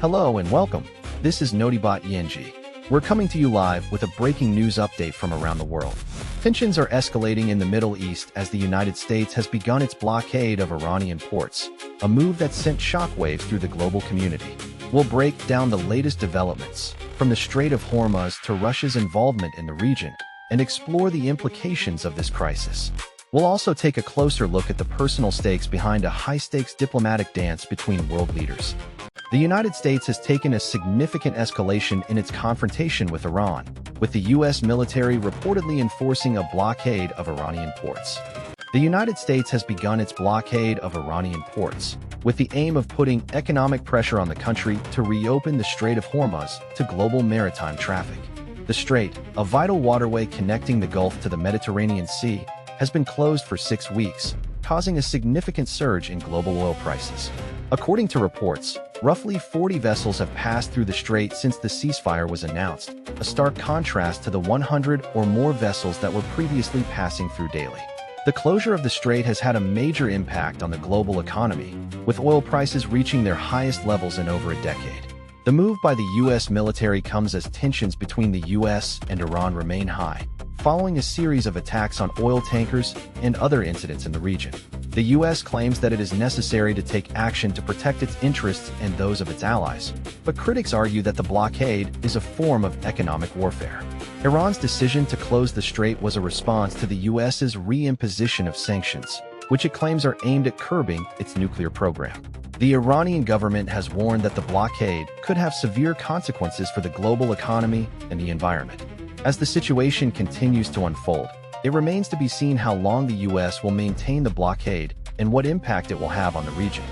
Hello and welcome. This is Notibot ENG. We're coming to you live with a breaking news update from around the world. Tensions are escalating in the Middle East as the United States has begun its blockade of Iranian ports, a move that sent shockwaves through the global community. We'll break down the latest developments, from the Strait of Hormuz to Russia's involvement in the region, and explore the implications of this crisis. We'll also take a closer look at the personal stakes behind a high-stakes diplomatic dance between world leaders. The United States has taken a significant escalation in its confrontation with Iran, with the U.S. military reportedly enforcing a blockade of Iranian ports. The United States has begun its blockade of Iranian ports, with the aim of putting economic pressure on the country to reopen the Strait of Hormuz to global maritime traffic. The strait, a vital waterway connecting the Gulf to the Mediterranean Sea, has been closed for 6 weeks, causing a significant surge in global oil prices. According to reports, roughly 40 vessels have passed through the strait since the ceasefire was announced, a stark contrast to the 100 or more vessels that were previously passing through daily. The closure of the strait has had a major impact on the global economy, with oil prices reaching their highest levels in over a decade. The move by the U.S. military comes as tensions between the U.S. and Iran remain high, following a series of attacks on oil tankers and other incidents in the region. The U.S. claims that it is necessary to take action to protect its interests and those of its allies, but critics argue that the blockade is a form of economic warfare. Iran's decision to close the strait was a response to the U.S.'s reimposition of sanctions, which it claims are aimed at curbing its nuclear program. The Iranian government has warned that the blockade could have severe consequences for the global economy and the environment. As the situation continues to unfold, it remains to be seen how long the U.S. will maintain the blockade and what impact it will have on the region.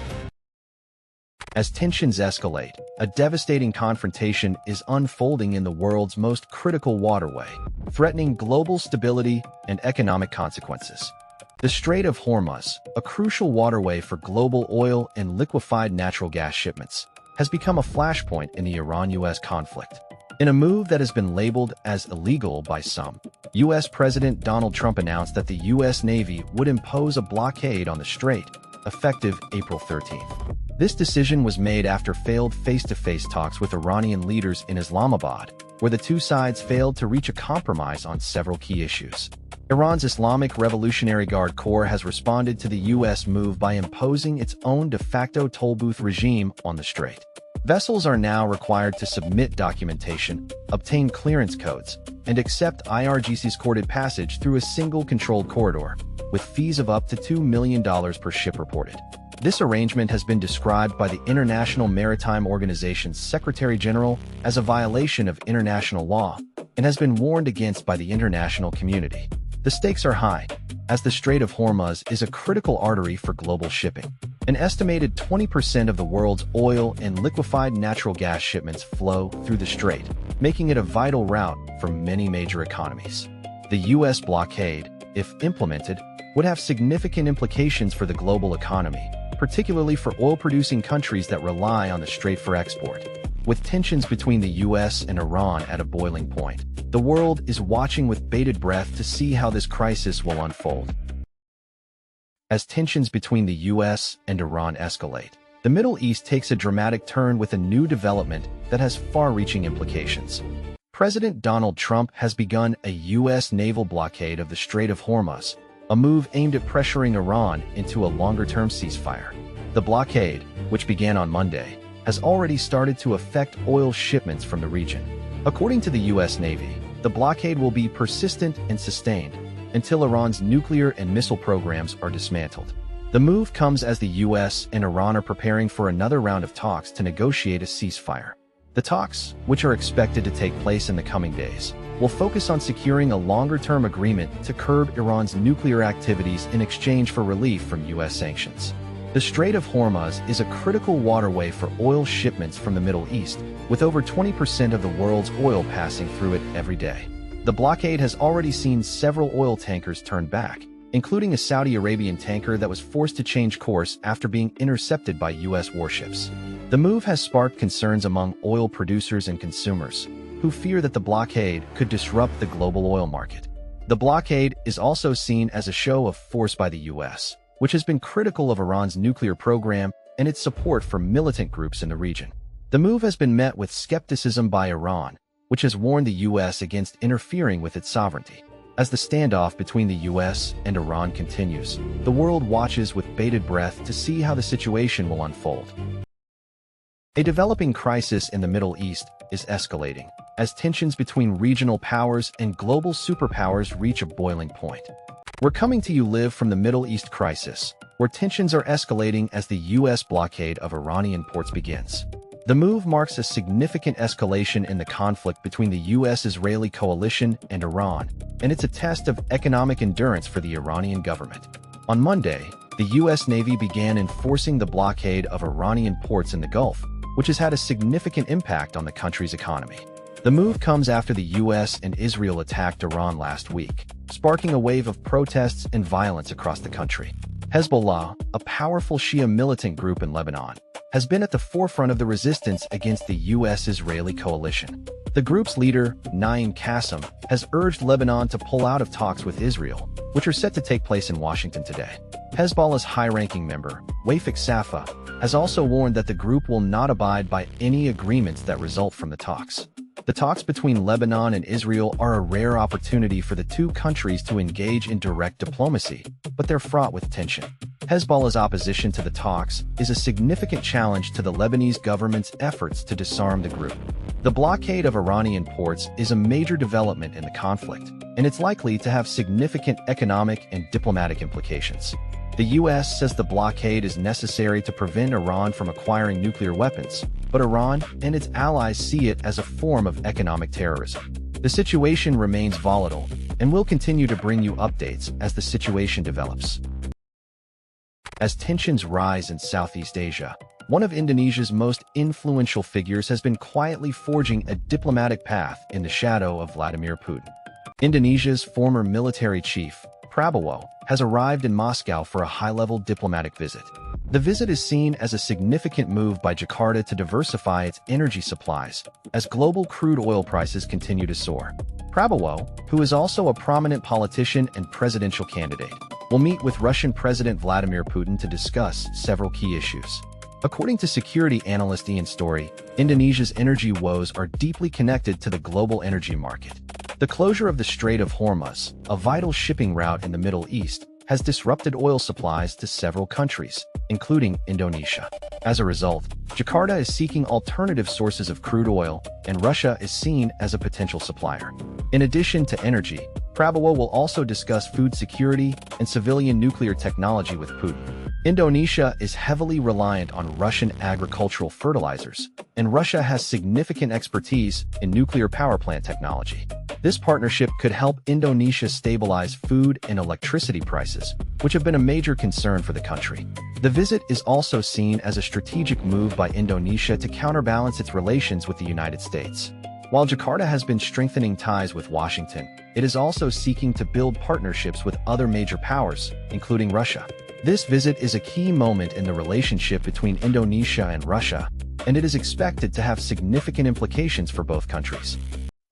As tensions escalate, a devastating confrontation is unfolding in the world's most critical waterway, threatening global stability and economic consequences. The Strait of Hormuz, a crucial waterway for global oil and liquefied natural gas shipments, has become a flashpoint in the Iran-U.S. conflict. In a move that has been labeled as illegal by some, U.S. President Donald Trump announced that the U.S. Navy would impose a blockade on the strait, effective April 13th. This decision was made after failed face-to-face talks with Iranian leaders in Islamabad, where the two sides failed to reach a compromise on several key issues. Iran's Islamic Revolutionary Guard Corps has responded to the U.S. move by imposing its own de facto toll booth regime on the strait. Vessels are now required to submit documentation, obtain clearance codes, and accept IRGC's corded passage through a single controlled corridor, with fees of up to $2 million per ship reported. This arrangement has been described by the International Maritime Organization's Secretary General as a violation of international law and has been warned against by the international community. The stakes are high, as the Strait of Hormuz is a critical artery for global shipping. An estimated 20% of the world's oil and liquefied natural gas shipments flow through the strait, making it a vital route for many major economies. The U.S. blockade, if implemented, would have significant implications for the global economy, particularly for oil-producing countries that rely on the strait for export. With tensions between the U.S. and Iran at a boiling point, the world is watching with bated breath to see how this crisis will unfold. As tensions between the U.S. and Iran escalate, the Middle East takes a dramatic turn with a new development that has far-reaching implications. President Donald Trump has begun a U.S. naval blockade of the Strait of Hormuz, a move aimed at pressuring Iran into a longer-term ceasefire. The blockade, which began on Monday, has already started to affect oil shipments from the region. According to the U.S. Navy, the blockade will be persistent and sustained until Iran's nuclear and missile programs are dismantled. The move comes as the U.S. and Iran are preparing for another round of talks to negotiate a ceasefire. The talks, which are expected to take place in the coming days, will focus on securing a longer-term agreement to curb Iran's nuclear activities in exchange for relief from U.S. sanctions. The Strait of Hormuz is a critical waterway for oil shipments from the Middle East, with over 20% of the world's oil passing through it every day. The blockade has already seen several oil tankers turn back, including a Saudi Arabian tanker that was forced to change course after being intercepted by U.S. warships. The move has sparked concerns among oil producers and consumers, who fear that the blockade could disrupt the global oil market. The blockade is also seen as a show of force by the U.S., which has been critical of Iran's nuclear program and its support for militant groups in the region. The move has been met with skepticism by Iran, which has warned the U.S. against interfering with its sovereignty. As the standoff between the U.S. and Iran continues, the world watches with bated breath to see how the situation will unfold. A developing crisis in the Middle East is escalating, as tensions between regional powers and global superpowers reach a boiling point. We're coming to you live from the Middle East crisis, where tensions are escalating as the U.S. blockade of Iranian ports begins. The move marks a significant escalation in the conflict between the U.S.-Israeli coalition and Iran, and it's a test of economic endurance for the Iranian government. On Monday, the U.S. Navy began enforcing the blockade of Iranian ports in the Gulf, which has had a significant impact on the country's economy. The move comes after the U.S. and Israel attacked Iran last week, sparking a wave of protests and violence across the country. Hezbollah, a powerful Shia militant group in Lebanon, has been at the forefront of the resistance against the U.S.-Israeli coalition. The group's leader, Naim Qassem, has urged Lebanon to pull out of talks with Israel, which are set to take place in Washington today. Hezbollah's high-ranking member, Wafik Safa, has also warned that the group will not abide by any agreements that result from the talks. The talks between Lebanon and Israel are a rare opportunity for the two countries to engage in direct diplomacy, but they're fraught with tension. Hezbollah's opposition to the talks is a significant challenge to the Lebanese government's efforts to disarm the group. The blockade of Iranian ports is a major development in the conflict, and it's likely to have significant economic and diplomatic implications. The U.S. says the blockade is necessary to prevent Iran from acquiring nuclear weapons, but Iran and its allies see it as a form of economic terrorism. The situation remains volatile, and we'll continue to bring you updates as the situation develops. As tensions rise in Southeast Asia, one of Indonesia's most influential figures has been quietly forging a diplomatic path in the shadow of Vladimir Putin. Indonesia's former military chief, Prabowo, has arrived in Moscow for a high-level diplomatic visit. The visit is seen as a significant move by Jakarta to diversify its energy supplies as global crude oil prices continue to soar. Prabowo, who is also a prominent politician and presidential candidate, will meet with Russian President Vladimir Putin to discuss several key issues. According to security analyst Ian Story, Indonesia's energy woes are deeply connected to the global energy market. The closure of the Strait of Hormuz, a vital shipping route in the Middle East, has disrupted oil supplies to several countries, including Indonesia. As a result, Jakarta is seeking alternative sources of crude oil, and Russia is seen as a potential supplier. In addition to energy, Prabowo will also discuss food security and civilian nuclear technology with Putin. Indonesia is heavily reliant on Russian agricultural fertilizers, and Russia has significant expertise in nuclear power plant technology. This partnership could help Indonesia stabilize food and electricity prices, which have been a major concern for the country. The visit is also seen as a strategic move by Indonesia to counterbalance its relations with the United States. While Jakarta has been strengthening ties with Washington, it is also seeking to build partnerships with other major powers, including Russia. This visit is a key moment in the relationship between Indonesia and Russia, and it is expected to have significant implications for both countries.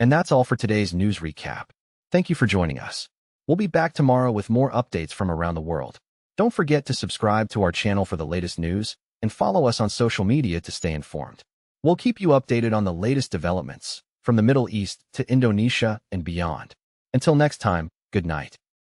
And that's all for today's news recap. Thank you for joining us. We'll be back tomorrow with more updates from around the world. Don't forget to subscribe to our channel for the latest news, and follow us on social media to stay informed. We'll keep you updated on the latest developments, from the Middle East to Indonesia and beyond. Until next time, good night.